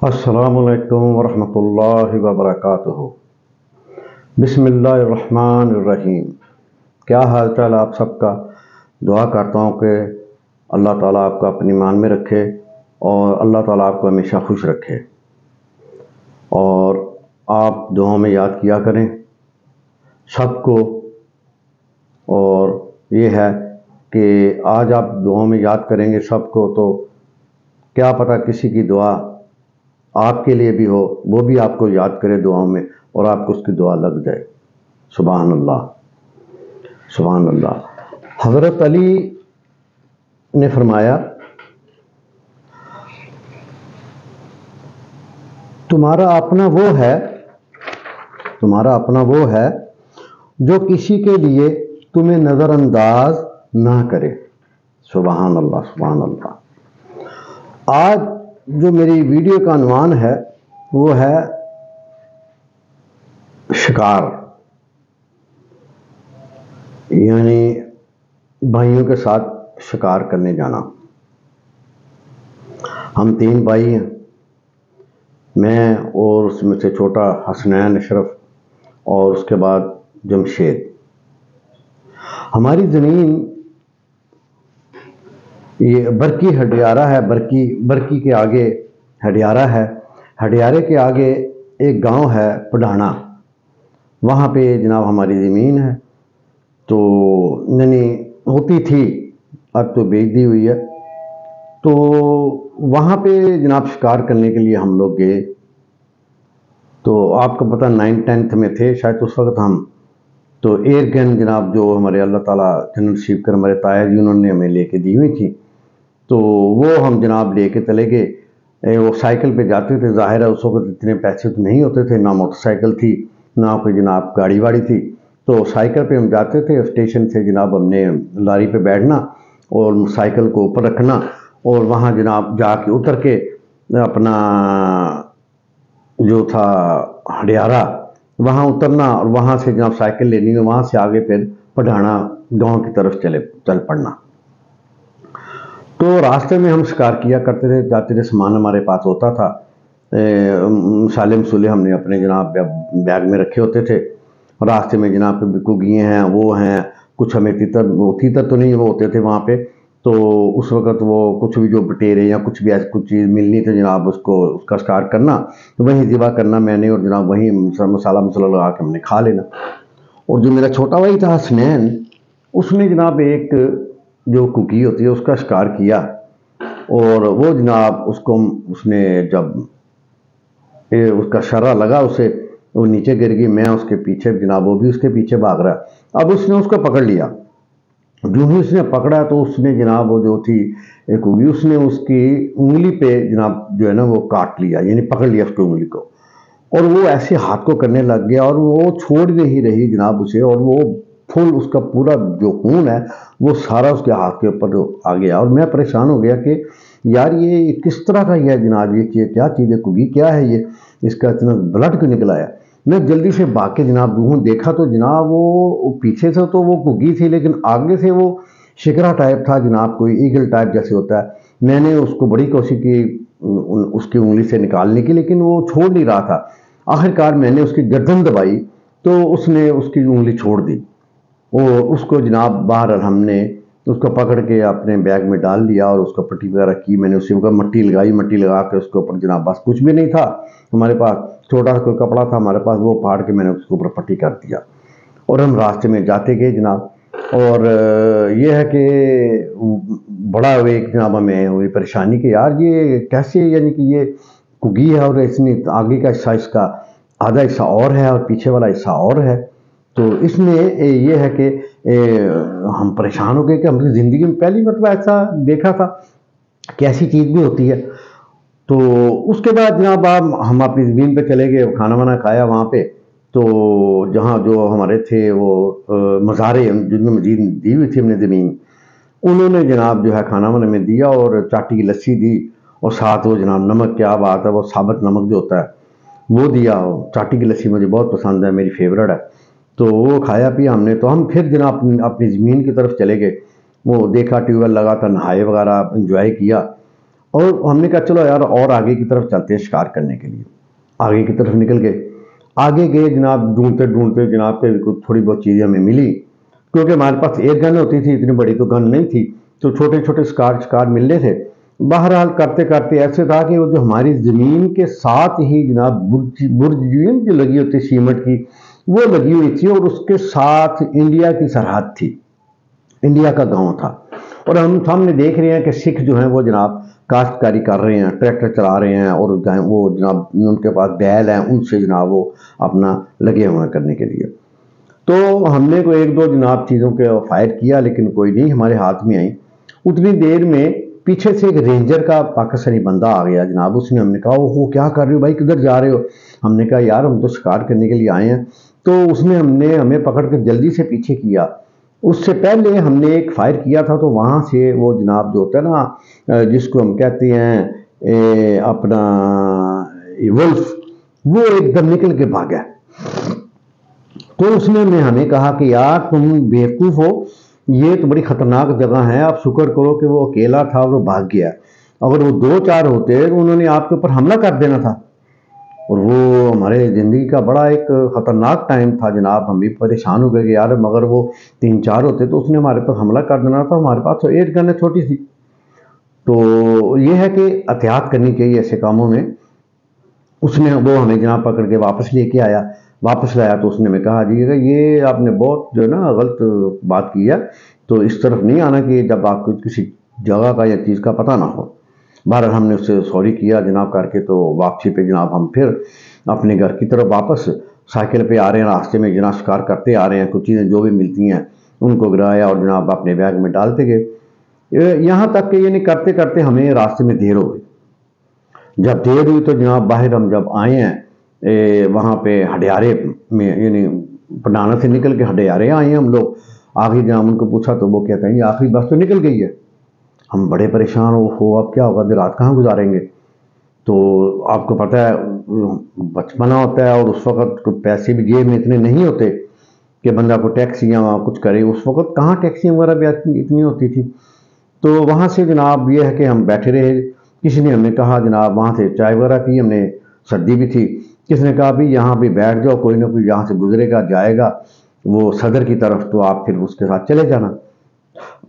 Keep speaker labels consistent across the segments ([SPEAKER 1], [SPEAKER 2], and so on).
[SPEAKER 1] السلام علیکم ورحمۃ اللہ وبرکاتہ۔ بسم اللہ الرحمن الرحیم۔ کیا حال چال آپ سب کا؟ دعا کرتا ہوں کہ اللہ تعالیٰ آپ کو اپنی ایمان میں رکھے اور اللہ تعالیٰ آپ کو ہمیشہ خوش رکھے، اور آپ دعاؤں میں یاد کیا کریں سب کو۔ اور یہ ہے کہ آج آپ دعاؤں میں یاد کریں گے سب کو، تو کیا پتہ کسی کی دعا آپ کے لیے بھی ہو، وہ بھی آپ کو یاد کرے دعاؤں میں اور آپ کو اس کی دعا لگ جائے۔ سبحان اللہ، سبحان اللہ۔ حضرت علی نے فرمایا، تمہارا اپنا وہ ہے جو کسی کے لیے تمہیں نظر انداز نہ کرے۔ سبحان اللہ، سبحان اللہ۔ آج جو میری ویڈیو کا عنوان ہے وہ ہے شکار، یعنی بھائیوں کے ساتھ شکار کرنے جانا۔ ہم 3 بھائی ہیں، میں اور اس میں سے چھوٹا حسنین اشرف اور اس کے بعد جمشید۔ ہماری زمین یہ برکی ہڈیارہ ہے، برکی کے آگے ہڈیارہ ہے، ہڈیارے کے آگے ایک گاؤں ہے پڈھانا، وہاں پہ جناب ہماری زمین ہے۔ تو یعنی ہوتی تھی، اب تو بیچ دی ہوئی ہے۔ تو وہاں پہ جناب شکار کرنے کے لیے ہم لوگ گئے۔ تو آپ کو پتہ 9th 10th میں تھے شاید اس وقت ہم، تو ایئر گن جناب جو ہمارے اللہ تعالیٰ جنت نصیب کر ہمارے تایا جی انہوں نے ہمیں لے کے دی ہوئی تھی، تو وہ ہم جناب لے کے چلے گئے۔ وہ سائیکل پہ جاتے تھے، ظاہر ہے اس وقت اتنے پیسے تو نہیں ہوتے تھے، نہ موٹر سائیکل تھی نہ کوئی جناب گاڑی واڑی تھی، تو سائیکل پہ ہم جاتے تھے۔ اسٹیشن سے جناب ہم نے لاری پہ بیٹھنا اور سائیکل کو اوپر رکھنا اور وہاں جناب جا کے اتر کے اپنا جو تھا ہڈیارہ وہاں اترنا اور وہاں سے جناب سائیکل لینی ہے، وہاں سے آگے پھر پڈھانا گاؤں کی طرف چل پڑنا۔ تو راستے میں ہم شکار کیا کرتے تھے، جاتے تھے، سامان ہمارے پاس ہوتا تھا، مسالے مسولے ہم نے اپنے جناب بیگ میں رکھے ہوتے تھے۔ راستے میں جناب کگیے ہیں، وہ ہیں، کچھ ہمیں تیتر تو نہیں وہ ہوتے تھے وہاں پہ، تو اس وقت وہ کچھ بھی جو بٹیرے یا کچھ بھی ایسی کچھ چیز ملنی تو جناب اس کا شکار کرنا، تو وہیں ذبح کرنا میں نے، اور جناب وہیں مسالہ لگا کے ہم نے کھا لینا۔ اور جو میرا چھوٹا بھائی تھا حسنین، اس نے جناب ایک جو ککی ہوتی ہے اس کا شکار کیا، اور وہ جناب اس نے جب اس کا شرہ لگا اسے، وہ نیچے گر گئی، میں اس کے پیچھے جناب، وہ بھی اس کے پیچھے بھاگ رہا ہے۔ اب اس نے اس کو پکڑ لیا، جو ہی اس نے پکڑا تو اس نے جناب وہ جو تھی ککی، اس نے اس کی انگلی پہ جناب جو ہے نا وہ کاٹ لیا، یعنی پکڑ لیا اس کی انگلی کو، اور وہ ایسے ہاتھ کو کرنے لگ گیا اور وہ چھوڑ نہیں رہی جناب اسے، اور وہ پھول اس کا پورا جو خون ہے وہ سارا اس کے ہاتھ کے اوپر آ گیا۔ اور میں پریشان ہو گیا کہ یار یہ کس طرح کا یہ ہے جناب، یہ کیا چیز ہے، کگی کیا ہے یہ، اس کا اتنا بلڈ کیوں نکل آیا۔ میں جلدی سے بھاگ کے جناب دیکھا تو جناب وہ پیچھے سے تو وہ کگی تھی، لیکن آگے سے وہ شکرا ٹائپ تھا جناب، کوئی ایگل ٹائپ جیسے ہوتا ہے۔ میں نے اس کو بڑی کوشش کی اس کی انگلی سے نکالنے کی، لیکن وہ چھوڑ نہیں رہا تھا۔ آخرکار میں نے اس کی گردن دبائی تو اس نے اس کی انگلی چھوڑ دی، اور اس کو جناب باہر ہم نے اس کو پکڑ کے اپنے بیگ میں ڈال دیا اور اس کو پٹی وغیرہ کی۔ میں نے اسی اوپر مٹی لگا کے اس کے اوپر جناب، بس کچھ بھی نہیں تھا ہمارے پاس، چھوٹا سا کوئی کپڑا تھا ہمارے پاس، وہ پھاڑ کے میں نے اس کے اوپر پٹی کر دیا، اور ہم راستے میں جاتے گئے جناب۔ اور یہ ہے کہ بڑا ایک جناب ہمیں ہوئی پریشانی کہ یار یہ کیسے، یعنی کہ یہ کگی ہے اور اس نے آگے کا حصہ، اس کا آدھا حصہ اور ہے اور پیچھے والا حصہ اور ہے۔ تو اس میں یہ ہے کہ ہم پریشان ہو گئے کہ ہم نے زندگی میں پہلی مرتبہ ایسا دیکھا تھا کہ ایسی چیز بھی ہوتی ہے۔ تو اس کے بعد جناب ہم اپنی زمین پہ چلے گئے، کھانا وانا کھایا وہاں پہ، تو جہاں جو ہمارے تھے وہ مزارے جن میں مزید دی ہوئی تھی ہم نے زمین، انہوں نے جناب جو ہے کھانا وانا میں دیا اور چاٹی کی لسی دی، اور ساتھ وہ جناب نمک، کیا بات ہے، وہ ثابت نمک جو ہوتا ہے وہ دیا۔ چاٹی کی لسی مجھے بہت پسند ہے، میری فیورٹ ہے، تو وہ کھایا پیا ہم نے۔ تو ہم پھر جناب اپنی زمین کی طرف چلے گئے، وہ دیکھا ٹیوب ویل لگا تھا، نہائے وغیرہ انجوائے کیا، اور ہم نے کہا چلو یار اور آگے کی طرف چلتے ہیں شکار کرنے کے لیے. آگے کی طرف نکل گئے. آگے گئے جناب، ڈھونڈتے ڈھونڈتے جناب پہ تھوڑی بہت چیزیں ہمیں ملی، کیونکہ ہمارے پاس ایک گن ہوتی تھی، اتنی بڑی تو گن نہیں تھی، تو چھوٹے چھوٹے شکار مل رہے تھے. بہرحال کرتے کرتے ایسے تھا کہ وہ جو ہماری زمین کے ساتھ ہی جناب برج جو لگی ہوتی سیمنٹ کی وہ لگی ہوئی تھی، اور اس کے ساتھ انڈیا کی سرحد تھی، انڈیا کا گاؤں تھا. اور ہم سامنے دیکھ رہے ہیں کہ سکھ جو ہیں وہ جناب کاشتکاری کر رہے ہیں، ٹریکٹر چلا رہے ہیں، اور وہ جناب ان کے پاس بیل ہیں، ان سے جناب وہ اپنا لگے ہوئے ہیں کرنے کے لیے. تو ہم نے کوئی ایک دو جناب چیزوں کے فائر کیا، لیکن کوئی نہیں ہمارے ہاتھ میں آئی. اتنی دیر میں پیچھے سے ایک رینجر کا پاکستانی بندہ آ گیا جناب. اس نے ہم نے کہا وہ کیا کر رہے ہو بھائی، کدھر جا رہے ہو؟ ہم نے کہا یار ہم تو شکار کرنے کے لیے آئے ہیں. تو اس نے ہمیں پکڑ کے جلدی سے پیچھے کیا. اس سے پہلے ہم نے ایک فائر کیا تھا، تو وہاں سے وہ جناب جو ہوتا ہے نا جس کو ہم کہتے ہیں اپنا ولف، وہ ایک دم نکل کے بھاگا. تو اس نے ہمیں کہا کہ یار تم بیوقوف ہو، یہ تو بڑی خطرناک جگہ ہے، آپ شکر کرو کہ وہ اکیلا تھا اور وہ بھاگ گیا. اگر وہ 2-4 ہوتے تو انہوں نے آپ کے اوپر حملہ کر دینا تھا. اور وہ ہمارے زندگی کا بڑا ایک خطرناک ٹائم تھا جناب. ہم بھی پریشان ہو گئے کہ یار مگر وہ 3-4 ہوتے تو اس نے ہمارے پر حملہ کر دینا تھا. ہمارے پاس تو 8 گن ہے چھوٹی سی. تو یہ ہے کہ احتیاط کرنی چاہیے ایسے کاموں میں. اس نے وہ ہمیں جناب پکڑ کے واپس لے کے آیا. واپس لایا تو اس نے ہمیں کہا جی یہ آپ نے بہت جو ہے نا غلط بات کی ہے، تو اس طرف نہیں آنا کہ جب آپ کو کسی جگہ کا یا چیز کا پتہ نہ ہو. بہرحال ہم نے اس سے سوری کیا جناب کر کے. تو واپسی پہ جناب ہم پھر اپنے گھر کی طرف واپس سائیکل پہ آ رہے ہیں، راستے میں جناب شکار کرتے آ رہے ہیں. کچھ چیزیں جو بھی ملتی ہیں ان کو گرایا اور جناب اپنے بیگ میں ڈالتے گئے. یہاں تک کہ یعنی کرتے کرتے ہمیں راستے میں دیر ہو گئی. جب دیر ہوئی تو جناب باہر ہم جب آئے ہیں وہاں پہ ہڈیارے میں، یعنی پڈانا سے نکل کے ہڈیارے آئے ہیں ہم لوگ. آخری جناب ان کو پوچھا تو وہ کہتے ہیں یہ آخری بس تو نکل گئی ہے. ہم بڑے پریشان ہو اب کیا ہوگا، رات کہاں گزاریں گے. تو آپ کو پتہ ہے بچپنا ہوتا ہے، اور اس وقت پیسے بھی جیب میں اتنے نہیں ہوتے کہ بندہ کو ٹیکسی یا کچھ کرے. اس وقت کہاں ٹیکسی وغیرہ بھی اتنی ہوتی تھی. تو وہاں سے جناب یہ ہے کہ ہم بیٹھے رہے. کسی نے ہمیں کہا جناب وہاں سے چائے وغیرہ پی، ہم نے سردی بھی تھی. کس نے کہا بھی یہاں بھی بیٹھ جاؤ، کوئی نہ کوئی یہاں سے گزرے گا جائے گا وہ صدر کی طرف، تو آپ پھر اس کے ساتھ چلے جانا.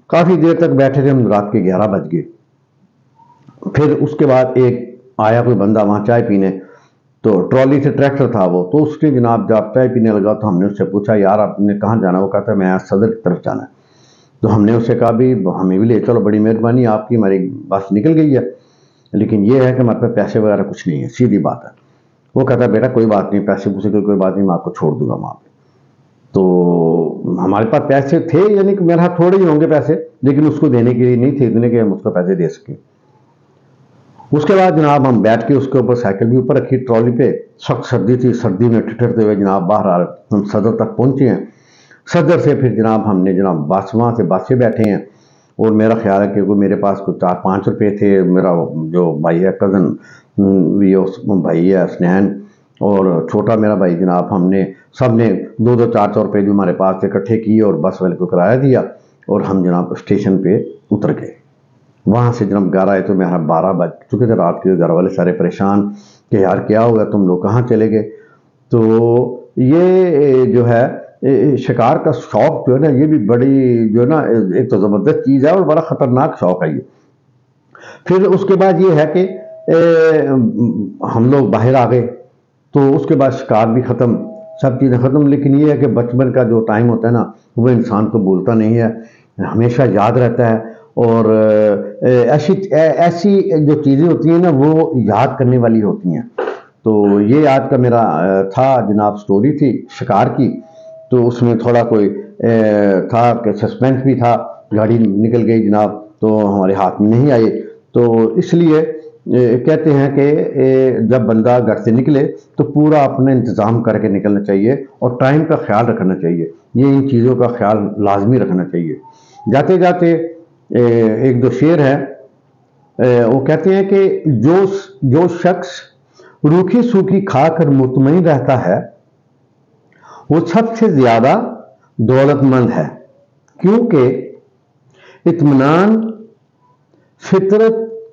[SPEAKER 1] کافی دیر تک بیٹھے تھے ہم، رات کے 11 بج گئے. پھر اس کے بعد ایک آیا کوئی بندہ وہاں چائے پینے، تو ٹرالی سے ٹریکٹر تھا وہ. تو اس نے جناب جب چائے پینے لگا تو ہم نے اس سے پوچھا یار آپ نے کہاں جانا؟ وہ کہتا ہے میں صدر کی طرف جانا ہے. تو ہم نے اس سے کہا بھی ہمیں بھی لے چلو، بڑی مہربانی آپ کی، ہماری بس نکل گئی ہے لیکن یہ ہے کہ ہمارے پاس پیسے وغیرہ کچھ نہیں ہے، سیدھی بات ہے. وہ کہتا ہے بیٹا کوئی بات نہیں، پیسے پوسے کوئی بات نہیں، میں آپ کو چھوڑ دوں گا وہاں پہ. تو ہمارے پاس پیسے تھے، یعنی کہ میرے ہاتھ تھوڑے ہی ہوں گے پیسے، لیکن اس کو دینے کے لیے نہیں تھے اتنے کہ ہم اس کو پیسے دے سکیں. اس کے بعد جناب ہم بیٹھ کے اس کے اوپر سائیکل بھی اوپر رکھی ٹرالی پہ. سخت سردی تھی، سردی میں ٹھٹرتے ہوئے جناب باہر ہم صدر تک پہنچے ہیں. صدر سے پھر جناب ہم نے جناب بس وہاں سے بس سے بیٹھے ہیں. اور میرا خیال ہے کہ کوئی میرے پاس کوئی 4-5 روپے تھے. میرا جو بھائی ہے کزن بھائی ہے اسنین، اور چھوٹا میرا بھائی جناب، ہم نے سب نے 200-400 روپے جو ہمارے پاس سے اکٹھے کیے اور بس والے کو کرایہ دیا، اور ہم جناب اسٹیشن پہ اتر گئے. وہاں سے جناب 11 آئے تو میرا 12 بج چکے تھے رات کے. گھر والے سارے پریشان کہ یار کیا ہو گیا، تم لوگ کہاں چلے گئے. تو یہ جو ہے شکار کا شوق جو ہے نا، یہ بھی بڑی جو ہے نا ایک تو زبردست چیز ہے اور بڑا خطرناک شوق ہے یہ. پھر اس کے بعد یہ ہے کہ ہم لوگ باہر آ گئے، تو اس کے بعد شکار بھی ختم، سب چیزیں ختم. لیکن یہ ہے کہ بچپن کا جو ٹائم ہوتا ہے نا وہ انسان کو بھولتا نہیں ہے، ہمیشہ یاد رہتا ہے. اور ایسی جو چیزیں ہوتی ہیں نا وہ یاد کرنے والی ہوتی ہیں. تو یہ آج کا میرا تھا جناب سٹوری تھی شکار کی. تو اس میں تھوڑا کوئی تھا کہ سسپینس بھی تھا. گاڑی نکل گئی جناب تو ہمارے ہاتھ میں نہیں آئے. تو اس لیے کہتے ہیں کہ جب بندہ گھر سے نکلے تو پورا اپنا انتظام کر کے نکلنا چاہیے اور ٹائم کا خیال رکھنا چاہیے. یہ ان چیزوں کا خیال لازمی رکھنا چاہیے. جاتے جاتے ایک دو شعر ہے، وہ کہتے ہیں کہ جو شخص روکھی سوکھی کھا کر مطمئن رہتا ہے وہ سب سے زیادہ دولت مند ہے، کیونکہ اطمینان فطرت